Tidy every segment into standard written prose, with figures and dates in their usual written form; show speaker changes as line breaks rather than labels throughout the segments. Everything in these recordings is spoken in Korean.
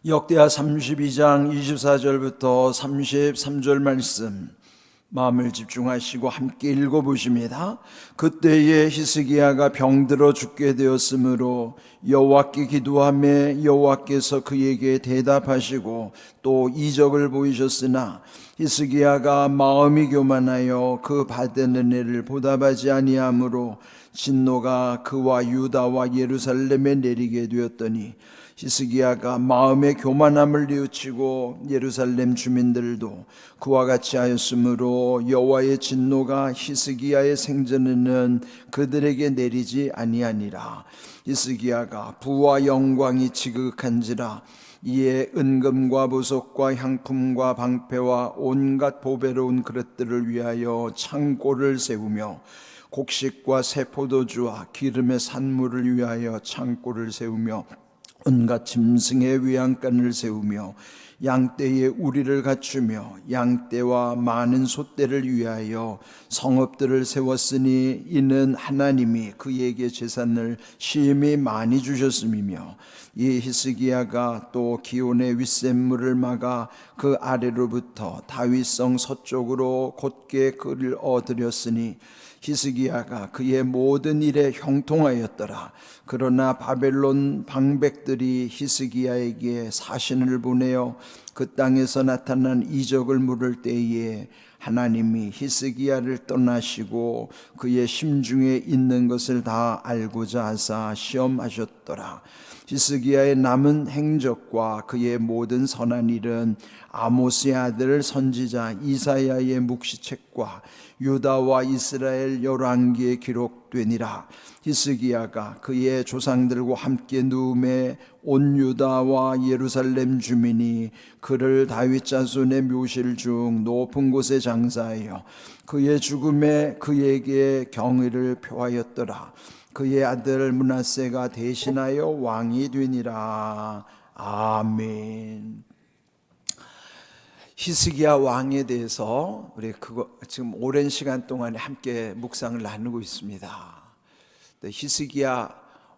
역대하 32장 24절부터 33절 말씀 마음을 집중하시고 함께 읽어보십니다. 그때에 히스기야가 병들어 죽게 되었으므로 여호와께 기도하매 여호와께서 그에게 대답하시고 또 이적을 보이셨으나 히스기야가 마음이 교만하여 그 받은 은혜를 보답하지 아니하므로 진노가 그와 유다와 예루살렘에 내리게 되었더니 히스기야가 마음의 교만함을 뉘우치고 예루살렘 주민들도 그와 같이 하였으므로 여호와의 진노가 히스기야의 생전에는 그들에게 내리지 아니하니라. 히스기야가 부와 영광이 지극한지라 이에 은금과 보석과 향품과 방패와 온갖 보배로운 그릇들을 위하여 창고를 세우며 곡식과 새 포도주와 기름의 산물을 위하여 창고를 세우며 온갖 짐승의 외양간을 세우며 양떼의 우리를 갖추며 양떼와 많은 소떼를 위하여 성읍들을 세웠으니 이는 하나님이 그에게 재산을 심히 많이 주셨음이며 이 히스기야가 또 기온의 윗샘물을 막아 그 아래로부터 다윗성 서쪽으로 곧게 그를 얻으렸으니 히스기야가 그의 모든 일에 형통하였더라. 그러나 바벨론 방백들이 히스기야에게 사신을 보내어 그 땅에서 나타난 이적을 물을 때에 하나님이 히스기야를 떠나시고 그의 심중에 있는 것을 다 알고자 하사 시험하셨더라. 히스기야의 남은 행적과 그의 모든 선한 일은 아모스의 아들 선지자 이사야의 묵시책과 유다와 이스라엘 열왕기에 기록되니라. 히스기야가 그의 조상들과 함께 누움에 온 유다와 예루살렘 주민이 그를 다윗 자손의 묘실 중 높은 곳에 장사하여 그의 죽음에 그에게 경의를 표하였더라. 그의 아들 므낫세가 대신하여 왕이 되니라. 아멘. 히스기야 왕에 대해서 우리 지금 오랜 시간 동안에 함께 묵상을 나누고 있습니다. 히스기야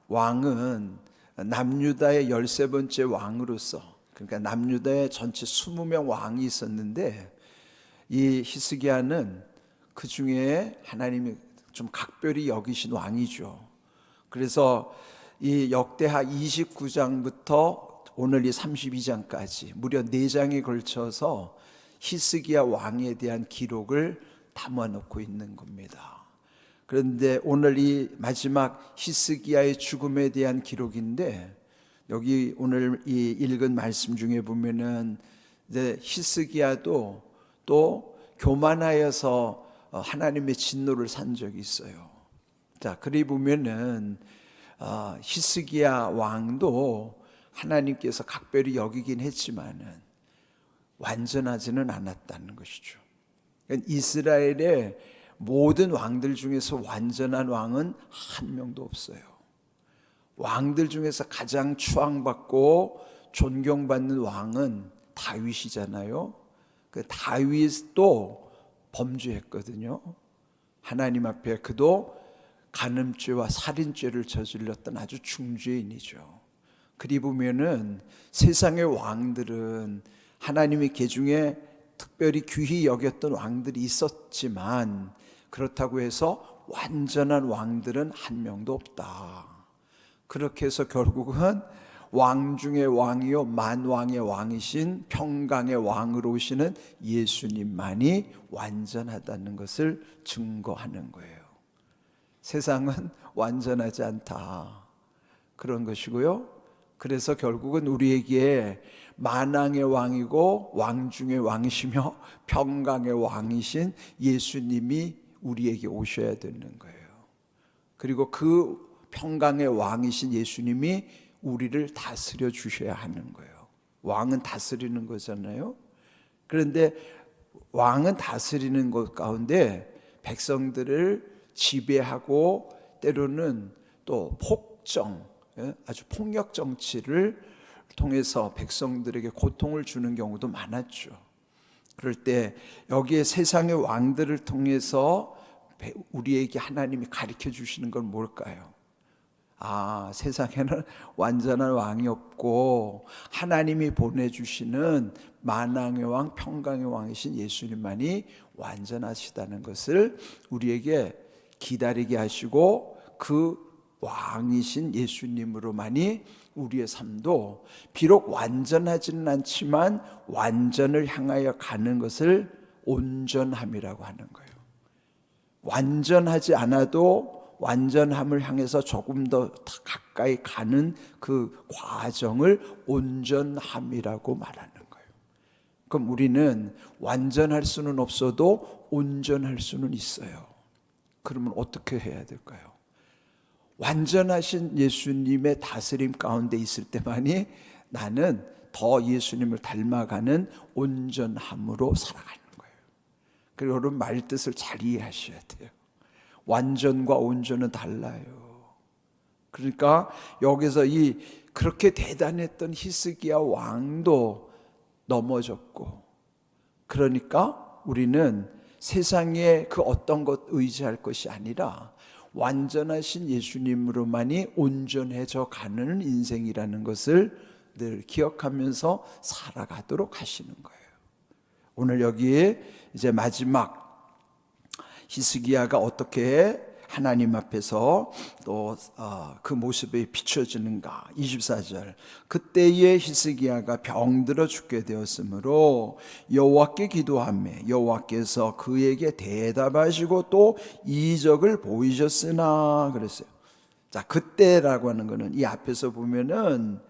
왕은 남유다의 13번째 왕으로서, 그러니까 남유다의 전체 20명 왕이 있었는데 이 히스기야는 그 중에 하나님이 좀 각별히 여기신 왕이죠. 그래서 이 역대하 29장부터 오늘 이 32장까지 무려 4장에 걸쳐서 히스기야 왕에 대한 기록을 담아놓고 있는 겁니다. 그런데 오늘 이 마지막 히스기야의 죽음에 대한 기록인데, 여기 오늘 이 읽은 말씀 중에 보면은 이제 히스기야도 또 교만하여서 하나님의 진노를 산 적이 있어요. 자, 그리 보면은 히스기야 왕도 하나님께서 각별히 여기긴 했지만은 완전하지는 않았다는 것이죠. 그러니까 이스라엘의 모든 왕들 중에서 완전한 왕은 한 명도 없어요. 왕들 중에서 가장 추앙받고 존경받는 왕은 다윗이잖아요. 그 다윗도 범죄했거든요. 하나님 앞에 그도 간음죄와 살인죄를 저질렀던 아주 중죄인이죠. 그리 보면은 세상의 왕들은 하나님의 계중에 특별히 귀히 여겼던 왕들이 있었지만 그렇다고 해서 완전한 왕들은 한 명도 없다. 그렇게 해서 결국은 왕 중의 왕이요 만왕의 왕이신 평강의 왕으로 오시는 예수님만이 완전하다는 것을 증거하는 거예요. 세상은 완전하지 않다, 그런 것이고요. 그래서 결국은 우리에게 만왕의 왕이고 왕 중의 왕이시며 평강의 왕이신 예수님이 우리에게 오셔야 되는 거예요. 그리고 그 평강의 왕이신 예수님이 우리를 다스려 주셔야 하는 거예요. 왕은 다스리는 거잖아요. 그런데 왕은 다스리는 것 가운데 백성들을 지배하고 때로는 또 폭정, 아주 폭력 정치를 통해서 백성들에게 고통을 주는 경우도 많았죠. 그럴 때 여기에 세상의 왕들을 통해서 우리에게 하나님이 가르쳐 주시는 건 뭘까요? 세상에는 완전한 왕이 없고 하나님이 보내주시는 만왕의 왕, 평강의 왕이신 예수님만이 완전하시다는 것을 우리에게 기다리게 하시고, 그 왕이신 예수님으로만이 우리의 삶도 비록 완전하지는 않지만 완전을 향하여 가는 것을 온전함이라고 하는 거예요. 완전하지 않아도 완전함을 향해서 조금 더 가까이 가는 그 과정을 온전함이라고 말하는 거예요. 그럼 우리는 완전할 수는 없어도 온전할 수는 있어요. 그러면 어떻게 해야 될까요? 완전하신 예수님의 다스림 가운데 있을 때만이 나는 더 예수님을 닮아가는 온전함으로 살아가는 거예요. 그리고 여러분, 말 뜻을 잘 이해하셔야 돼요. 완전과 온전은 달라요. 그러니까 여기서 그렇게 대단했던 히스기야 왕도 넘어졌고, 그러니까 우리는 세상에 그 어떤 것 의지할 것이 아니라 완전하신 예수님으로만이 온전해져 가는 인생이라는 것을 늘 기억하면서 살아가도록 하시는 거예요. 오늘 여기에 이제 마지막 히스기야가 어떻게 하나님 앞에서 또 그 모습에 비춰지는가. 24절, 그때에 히스기야가 병들어 죽게 되었으므로 여호와께 기도하며 여호와께서 그에게 대답하시고 또 이적을 보이셨으나 그랬어요. 자, 그때라고 하는 것은 이 앞에서 보면은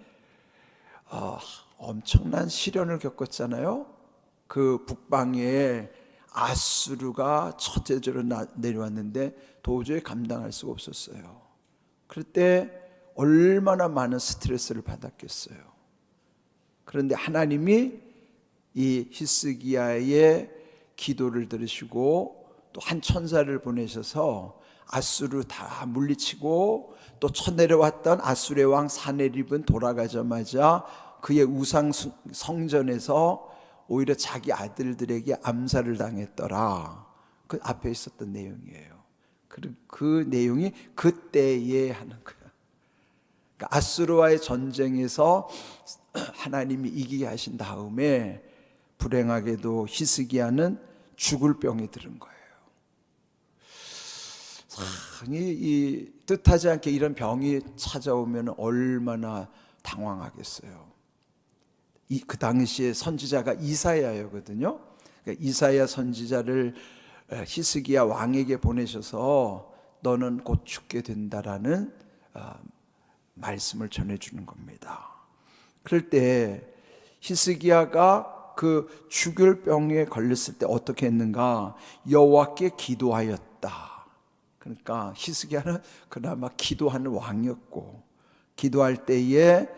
엄청난 시련을 겪었잖아요. 그 북방에 아수르가 초대적으로 내려왔는데 도저히 감당할 수가 없었어요. 그럴 때 얼마나 많은 스트레스를 받았겠어요. 그런데 하나님이 이 히스기야의 기도를 들으시고 또 한 천사를 보내셔서 아수르 다 물리치고, 또 쳐내려왔던 아수르의 왕 사네립은 돌아가자마자 그의 우상 성전에서 오히려 자기 아들들에게 암살을 당했더라. 그 앞에 있었던 내용이에요. 그 내용이 그때에 하는 거예요. 그러니까 아수르와의 전쟁에서 하나님이 이기게 하신 다음에 불행하게도 히스기야는 죽을 병이 들은 거예요. 이 뜻하지 않게 이런 병이 찾아오면 얼마나 당황하겠어요. 그 당시에 선지자가 이사야거든요. 그러니까 이사야 선지자를 히스기야 왕에게 보내셔서 너는 곧 죽게 된다라는 말씀을 전해주는 겁니다. 그럴 때 히스기야가 그 죽을 병에 걸렸을 때 어떻게 했는가? 여호와께 기도하였다. 그러니까 히스기야는 그나마 기도하는 왕이었고, 기도할 때에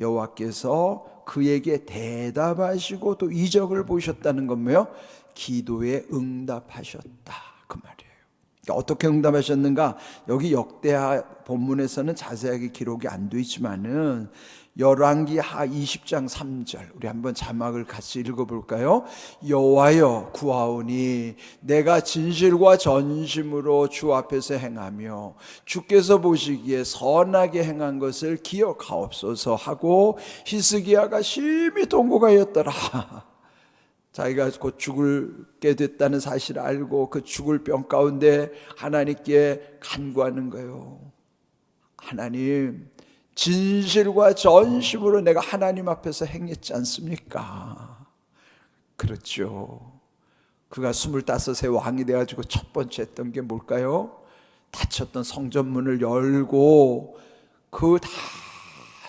여호와께서 그에게 대답하시고 또 이적을 보셨다는 건 뭐예요? 기도에 응답하셨다, 그 말이에요. 그러니까 어떻게 응답하셨는가? 여기 역대하 본문에서는 자세하게 기록이 안 되어 있지만은 열왕기하 20장 3절, 우리 한번 자막을 같이 읽어볼까요? 여호와여 구하오니 내가 진실과 전심으로 주 앞에서 행하며 주께서 보시기에 선하게 행한 것을 기억하옵소서 하고 히스기야가 심히 통곡하였더라. 자기가 곧 죽게 됐다는 사실을 알고 그 죽을 병 가운데 하나님께 간구하는 거예요. 하나님, 진실과 전심으로 내가 하나님 앞에서 행했지 않습니까? 그렇죠. 그가 25세 왕이 돼가지고 첫 번째 했던 게 뭘까요? 닫혔던 성전문을 열고 그 다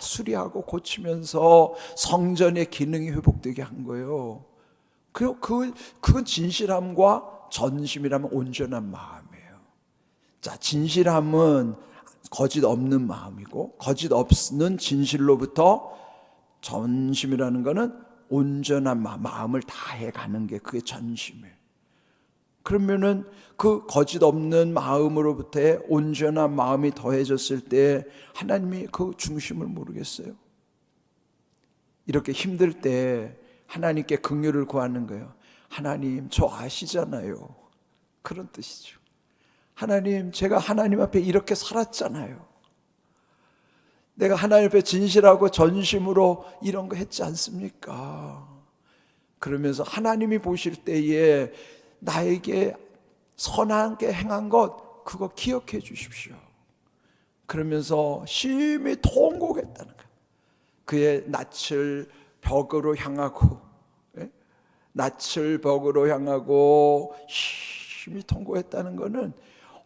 수리하고 고치면서 성전의 기능이 회복되게 한 거예요. 그건 진실함과 전심이라면 온전한 마음이에요. 자, 진실함은 거짓 없는 마음이고, 거짓 없는 진실로부터 전심이라는 것은 온전한 마음을 다해 가는 게 그게 전심이에요. 그러면은 그 거짓 없는 마음으로부터의 온전한 마음이 더해졌을 때 하나님이 그 중심을 모르겠어요? 이렇게 힘들 때 하나님께 긍휼을 구하는 거예요. 하나님, 저 아시잖아요. 그런 뜻이죠. 하나님, 제가 하나님 앞에 이렇게 살았잖아요. 내가 하나님 앞에 진실하고 전심으로 이런 거 했지 않습니까? 그러면서 하나님이 보실 때에 나에게 선하게 행한 것, 그거 기억해 주십시오. 그러면서 심히 통곡했다는 거예요. 그의 낯을 벽으로 향하고, 낯을 벽으로 향하고 심히 통곡했다는 것은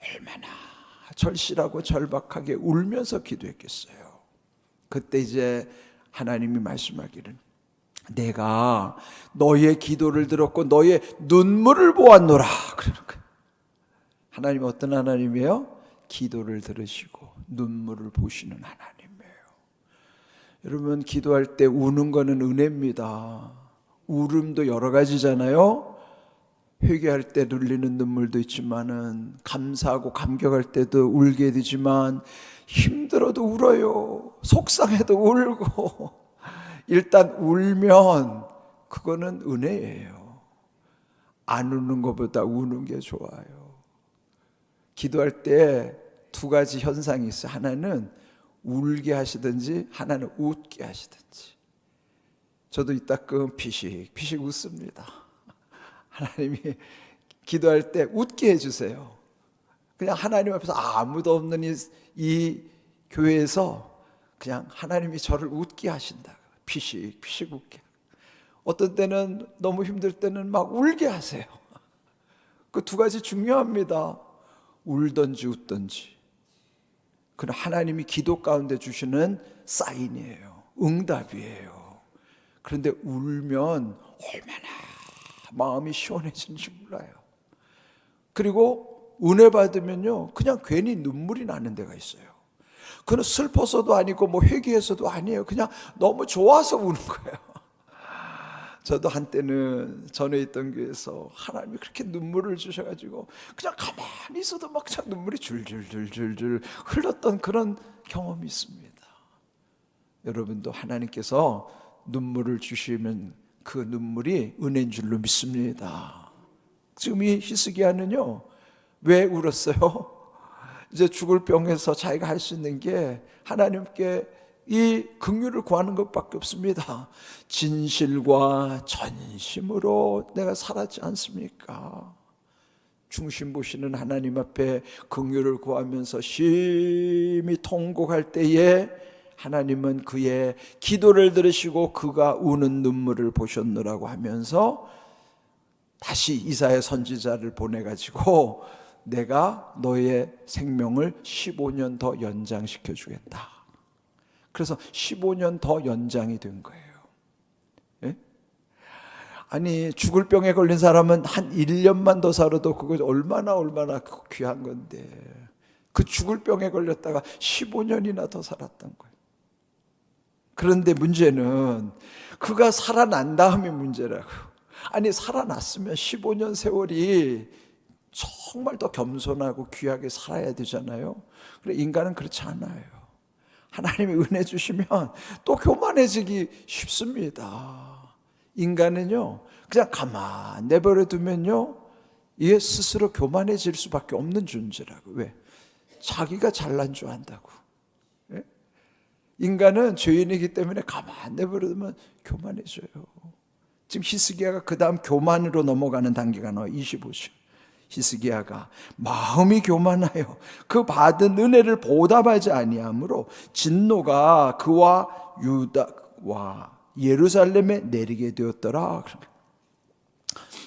얼마나 절실하고 절박하게 울면서 기도했겠어요. 그때 이제 하나님이 말씀하기를, 내가 너의 기도를 들었고 너의 눈물을 보았노라. 그러는 거예요. 하나님은 어떤 하나님이에요? 기도를 들으시고 눈물을 보시는 하나님이에요. 여러분, 기도할 때 우는 거는 은혜입니다. 울음도 여러 가지잖아요. 회개할 때 흘리는 눈물도 있지만은, 감사하고 감격할 때도 울게 되지만, 힘들어도 울어요. 속상해도 울고. 일단 울면 그거는 은혜예요. 안 우는 것보다 우는 게 좋아요. 기도할 때 두 가지 현상이 있어요. 하나는 울게 하시든지, 하나는 웃게 하시든지. 저도 이따끔 피식 웃습니다. 하나님이 기도할 때 웃게 해주세요. 그냥 하나님 앞에서 아무도 없는 이 교회에서 그냥 하나님이 저를 웃게 하신다. 피식 웃게. 어떤 때는 너무 힘들 때는 막 울게 하세요. 그 두 가지 중요합니다. 울든지 웃든지. 그건 하나님이 기도 가운데 주시는 사인이에요. 응답이에요. 그런데 울면 얼마나 마음이 시원해지는지 몰라요. 그리고 은혜 받으면요, 그냥 괜히 눈물이 나는 데가 있어요. 그건 슬퍼서도 아니고 뭐 회개해서도 아니에요. 그냥 너무 좋아서 우는 거예요. 저도 한때는 전에 있던 교회에서 하나님이 그렇게 눈물을 주셔가지고 그냥 가만히 있어도 막 그냥 눈물이 줄줄줄줄줄 흘렀던 그런 경험이 있습니다. 여러분도 하나님께서 눈물을 주시면 그 눈물이 은혜인 줄로 믿습니다. 지금 이 히스기야는요, 왜 울었어요? 이제 죽을 병에서 자기가 할 수 있는 게 하나님께 이 긍휼을 구하는 것밖에 없습니다. 진실과 전심으로 내가 살았지 않습니까? 중심 보시는 하나님 앞에 긍휼을 구하면서 심히 통곡할 때에 하나님은 그의 기도를 들으시고 그가 우는 눈물을 보셨노라고 하면서 다시 이사야 선지자를 보내가지고 내가 너의 생명을 15년 더 연장시켜 주겠다. 그래서 15년 더 연장이 된 거예요. 예? 아니, 죽을 병에 걸린 사람은 한 1년만 더 살아도 그거 얼마나 귀한 건데, 그 죽을 병에 걸렸다가 15년이나 더 살았던 거예요. 그런데 문제는 그가 살아난 다음이 문제라고. 아니, 살아났으면 15년 세월이 정말 더 겸손하고 귀하게 살아야 되잖아요. 그래, 인간은 그렇지 않아요. 하나님이 은혜 주시면 또 교만해지기 쉽습니다. 인간은요, 그냥 가만 내버려 두면요, 이게 스스로 교만해질 수밖에 없는 존재라고. 왜? 자기가 잘난 줄 안다고. 예? 인간은 죄인이기 때문에 가만 내버려 두면 교만해져요. 지금 히스기야가 그 다음 교만으로 넘어가는 단계가 나와요. 25절. 히스기야가 마음이 교만하여 그 받은 은혜를 보답하지 아니하므로 진노가 그와 유다와 예루살렘에 내리게 되었더라.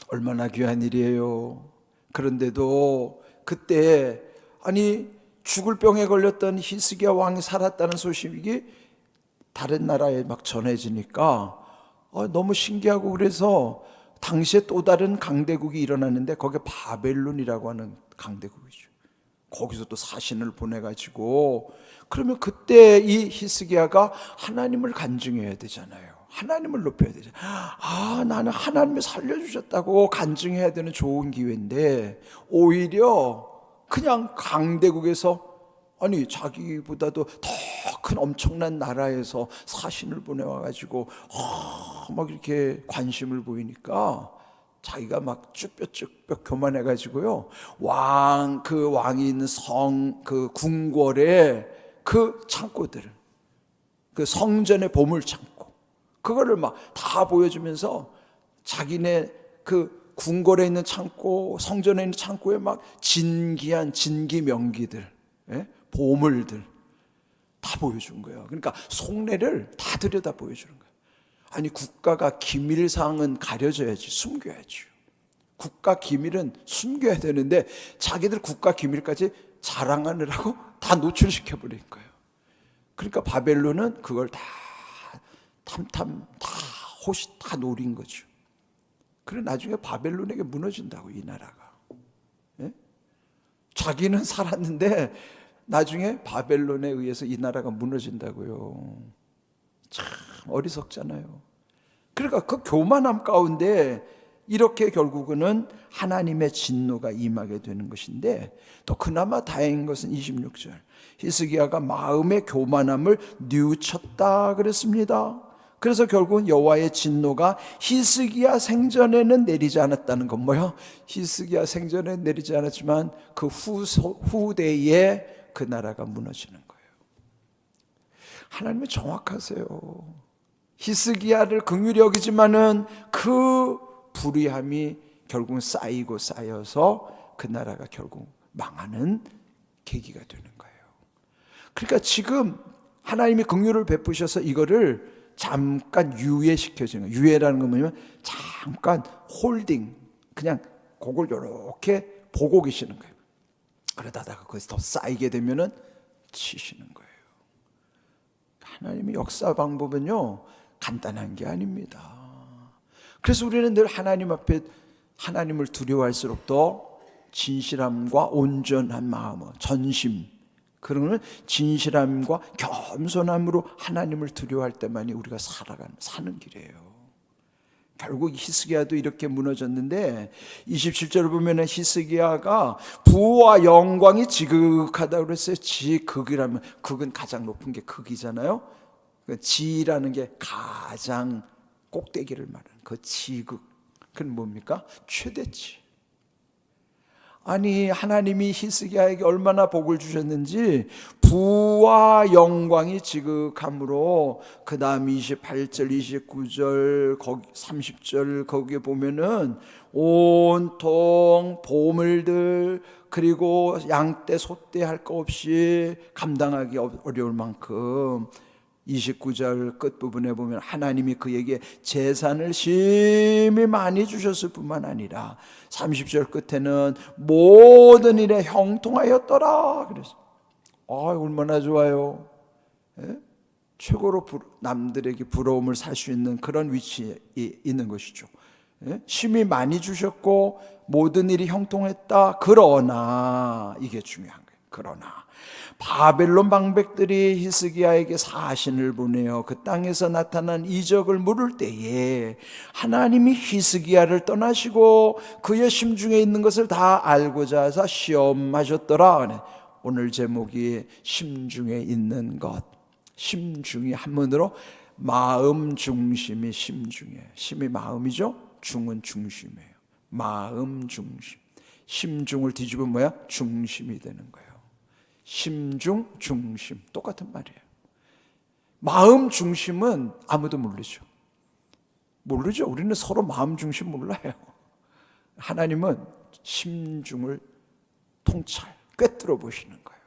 얼마나 귀한 일이에요. 그런데도 그때, 아니, 죽을 병에 걸렸던 히스기야 왕이 살았다는 소식이 다른 나라에 막 전해지니까 너무 신기하고, 그래서 당시에 또 다른 강대국이 일어났는데 거기에 바벨론이라고 하는 강대국이죠. 거기서 또 사신을 보내가지고, 그러면 그때 이 히스기야가 하나님을 간증해야 되잖아요. 하나님을 높여야 되잖아요. 나는 하나님이 살려주셨다고 간증해야 되는 좋은 기회인데, 오히려 그냥 강대국에서, 아니, 자기보다도 더 큰 엄청난 나라에서 사신을 보내와가지고 막 이렇게 관심을 보이니까 자기가 막 쭈뼛쭈뼛 교만해가지고요, 그 왕이 있는 그 궁궐의 그 창고들을 그 성전의 보물창고, 그거를 막 다 보여주면서 자기네 그 궁궐에 있는 창고, 성전에 있는 창고에 막 진귀한 진기명기들, 보물들 다 보여준 거예요. 그러니까 속내를 다 들여다 보여주는 거예요. 아니, 국가가 기밀사항은 가려져야지, 숨겨야지. 국가 기밀은 숨겨야 되는데 자기들 국가 기밀까지 자랑하느라고 다 노출시켜버린 거예요. 그러니까 바벨론은 그걸 다 다 호시 다 노린 거죠. 그래 나중에 바벨론에게 무너진다고, 이 나라가. 예? 자기는 살았는데 나중에 바벨론에 의해서 이 나라가 무너진다고요. 참 어리석잖아요. 그러니까 그 교만함 가운데 이렇게 결국은 하나님의 진노가 임하게 되는 것인데, 또 그나마 다행인 것은 26절, 히스기야가 마음의 교만함을 뉘우쳤다 그랬습니다. 그래서 결국은 여호와의 진노가 히스기야 생전에는 내리지 않았다는 건 뭐예요? 히스기야 생전에 내리지 않았지만 그 후대에 그 나라가 무너지는 거예요. 하나님은 정확하세요. 히스기야를 긍휼히 여기지만은 그 불의함이 결국은 쌓이고 쌓여서 그 나라가 결국 망하는 계기가 되는 거예요. 그러니까 지금 하나님이 긍휼을 베푸셔서 이거를 잠깐 유예시켜주는 거예요. 유예라는 건 뭐냐면 잠깐 홀딩, 그냥 그걸 이렇게 보고 계시는 거예요. 그러다가 거기서 더 쌓이게 되면은 치시는 거예요. 하나님의 역사 방법은요 간단한 게 아닙니다. 그래서 우리는 늘 하나님 앞에 하나님을 두려워할수록 더 진실함과 온전한 마음, 전심, 그러면 진실함과 겸손함으로 하나님을 두려워할 때만이 우리가 사는 길이에요. 결국 히스기야도 이렇게 무너졌는데 27절을 보면 히스기야가 부와 영광이 지극하다고 그랬어요. 지극이라면, 극은 가장 높은 게 극이잖아요. 지라는 게 가장 꼭대기를 말하는 그 지극. 그건 뭡니까? 최대치. 아니, 하나님이 히스기야에게 얼마나 복을 주셨는지, 부와 영광이 지극함으로, 그 다음 28절, 29절, 30절 거기에 보면은 온통 보물들, 그리고 양떼 소떼 할 거 없이 감당하기 어려울 만큼, 29절 끝부분에 보면 하나님이 그에게 재산을 심히 많이 주셨을 뿐만 아니라 30절 끝에는 모든 일에 형통하였더라 그래서 얼마나 좋아요. 예? 최고로 남들에게 부러움을 살 수 있는 그런 위치에 있는 것이죠. 예? 심히 많이 주셨고 모든 일이 형통했다. 그러나, 이게 중요한 거예요. 그러나 바벨론 방백들이 히스기야에게 사신을 보내어 그 땅에서 나타난 이적을 물을 때에 하나님이 히스기야를 떠나시고 그의 심중에 있는 것을 다 알고자 해서 시험하셨더라. 오늘 제목이 심중에 있는 것. 심중이 한문으로 마음 중심이 심중이에요. 심이 마음이죠. 중은 중심이에요. 마음 중심. 심중을 뒤집으면 뭐야? 중심이 되는 거예요. 심중, 중심 똑같은 말이에요. 마음 중심은 아무도 모르죠. 우리는 서로 마음 중심 몰라요. 하나님은 심중을 꿰뚫어 보시는 거예요.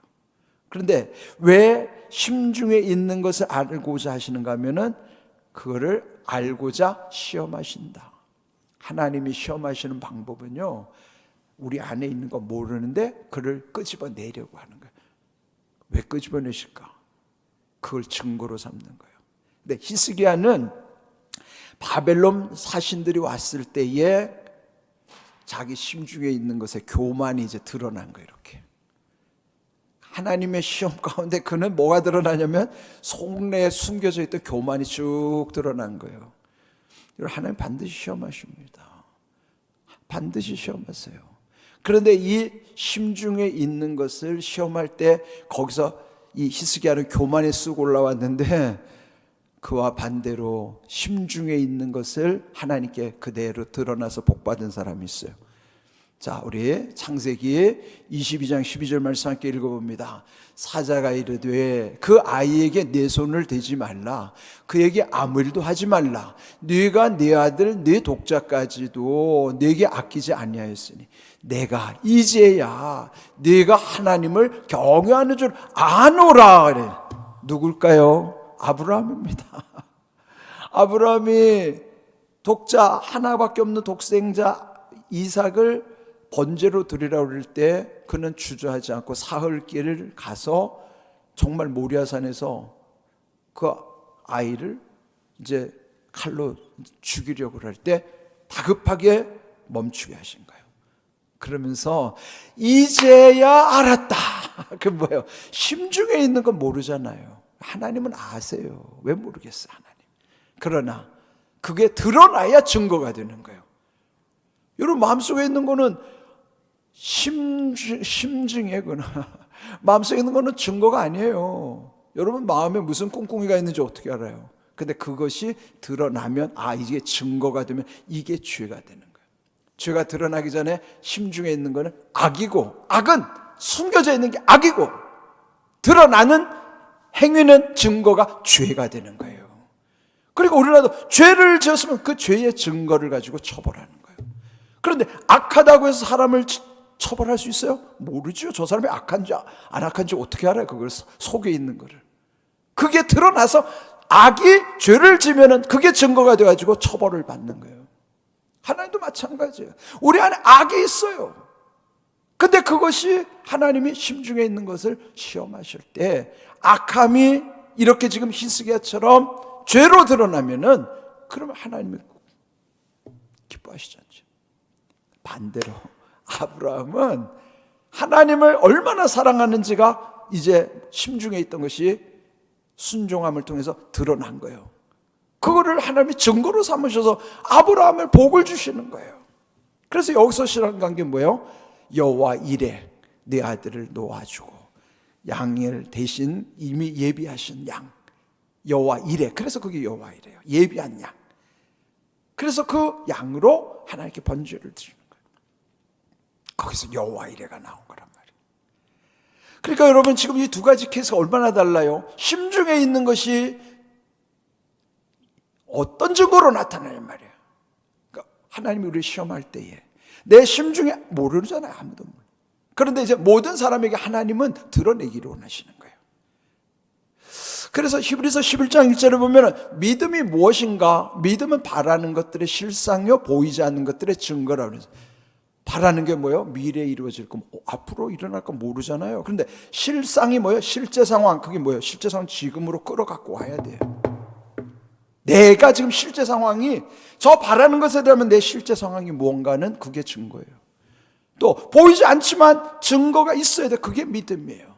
그런데 왜 심중에 있는 것을 알고자 하시는가 하면은 그거를 알고자 시험하신다. 하나님이 시험하시는 방법은요, 우리 안에 있는 거 모르는데 그를 끄집어내려고 하는 거예요. 왜 끄집어내실까? 그걸 증거로 삼는 거예요. 근데 히스기야는 바벨론 사신들이 왔을 때에 자기 심중에 있는 것에 교만이 이제 드러난 거예요. 이렇게 하나님의 시험 가운데 그는 뭐가 드러나냐면 속내에 숨겨져 있던 교만이 쭉 드러난 거예요. 하나님 반드시 시험하십니다. 반드시 시험하세요. 그런데 이 심중에 있는 것을 시험할 때 거기서 이 히스기야는 교만에 쑥 올라왔는데 그와 반대로 심중에 있는 것을 하나님께 그대로 드러나서 복받은 사람이 있어요. 자, 우리 창세기 22장 12절 말씀 함께 읽어봅니다. 사자가 이르되 그 아이에게 내 손을 대지 말라. 그에게 아무 일도 하지 말라. 네가 내 아들 네 독자까지도 네게 아끼지 아니하였으니 내가 이제야 네가 하나님을 경외하는 줄 아노라. 그래. 누굴까요? 아브라함입니다. 아브라함이 독자 하나밖에 없는 독생자 이삭을 번제로 드리라고 그럴 때 그는 주저하지 않고 사흘길을 가서 정말 모리아산에서 그 아이를 이제 칼로 죽이려고 할 때 다급하게 멈추게 하신 거예요. 그러면서 이제야 알았다. 그 뭐예요? 심중에 있는 건 모르잖아요. 하나님은 아세요. 왜 모르겠어요, 하나님. 그러나 그게 드러나야 증거가 되는 거예요. 여러분 마음속에 있는 거는 심증이구나. 마음속에 있는 거는 증거가 아니에요. 여러분 마음에 무슨 꿍꿍이가 있는지 어떻게 알아요? 근데 그것이 드러나면 이게 증거가 되면 이게 죄가 되는 거예요. 죄가 드러나기 전에 심중에 있는 거는 악이고, 악은 숨겨져 있는 게 악이고, 드러나는 행위는 증거가 죄가 되는 거예요. 그리고 우리라도 죄를 지었으면 그 죄의 증거를 가지고 처벌하는 거예요. 그런데 악하다고 해서 사람을 처벌할 수 있어요? 모르죠. 저 사람이 악한지 안 악한지 어떻게 알아요? 그걸 속에 있는 거를. 그게 드러나서 악이 죄를 지면은 그게 증거가 돼가지고 처벌을 받는 거예요. 하나님도 마찬가지예요. 우리 안에 악이 있어요. 근데 그것이 하나님이 심중에 있는 것을 시험하실 때 악함이 이렇게 지금 히스기야처럼 죄로 드러나면은 그러면 하나님이 기뻐하시지 않죠. 반대로 아브라함은 하나님을 얼마나 사랑하는지가 이제 심중에 있던 것이 순종함을 통해서 드러난 거예요. 그거를 하나님이 증거로 삼으셔서 아브라함을 복을 주시는 거예요. 그래서 여기서 시작한 게 뭐예요? 여호와 이레 내 아들을 놓아주고 양을 대신 이미 예비하신 양 여호와 이레. 그래서 그게 여호와 이레요. 예비한 양. 그래서 그 양으로 하나님께 번제를 드리는 거예요. 거기서 여호와 이레가 나온 거란 말이에요. 그러니까 여러분 지금 이 두 가지 케이스가 얼마나 달라요? 심중에 있는 것이 어떤 증거로 나타나는 말이에요. 그러니까 하나님이 우리를 시험할 때에 내 심중에 모르잖아요. 아무도 몰라. 그런데 이제 모든 사람에게 하나님은 드러내기를 원하시는 거예요. 그래서 히브리서 11장 1절을 보면 믿음이 무엇인가? 믿음은 바라는 것들의 실상이요 보이지 않는 것들의 증거라고 그래서 바라는 게 뭐예요? 미래에 이루어질 거, 앞으로 일어날 거 모르잖아요. 그런데 실상이 뭐예요? 실제 상황. 그게 뭐예요? 실제 상황 지금으로 끌어갖고 와야 돼요. 내가 지금 실제 상황이 저 바라는 것에 대하면 내 실제 상황이 무언가는 그게 증거예요. 또 보이지 않지만 증거가 있어야 돼. 그게 믿음이에요.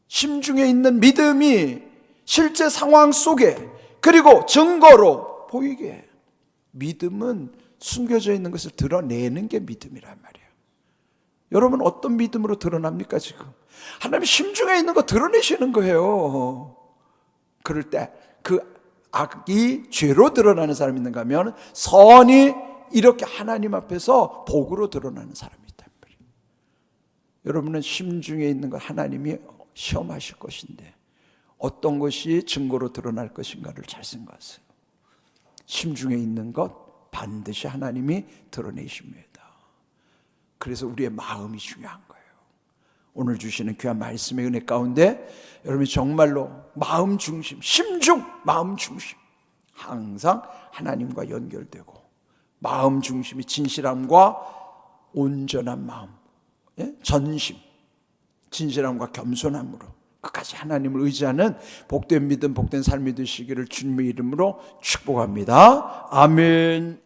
심중에 있는 믿음이 실제 상황 속에 그리고 증거로 보이게 해요. 믿음은 숨겨져 있는 것을 드러내는 게 믿음이란 말이에요. 여러분 어떤 믿음으로 드러납니까 지금? 하나님 심중에 있는 거 드러내시는 거예요. 그럴 때 그 악이 죄로 드러나는 사람이 있는가 하면 선이 이렇게 하나님 앞에서 복으로 드러나는 사람이 있단 말이에요. 여러분은 심중에 있는 것 하나님이 시험하실 것인데 어떤 것이 증거로 드러날 것인가를 잘 생각하세요. 심중에 있는 것 반드시 하나님이 드러내십니다. 그래서 우리의 마음이 중요한 거예요. 오늘 주시는 귀한 말씀의 은혜 가운데 여러분이 정말로 마음 중심, 심중, 마음 중심 항상 하나님과 연결되고 마음 중심이 진실함과 온전한 마음, 전심, 진실함과 겸손함으로 끝까지 하나님을 의지하는 복된 믿음, 복된 삶이 되시기를 주님의 이름으로 축복합니다. 아멘.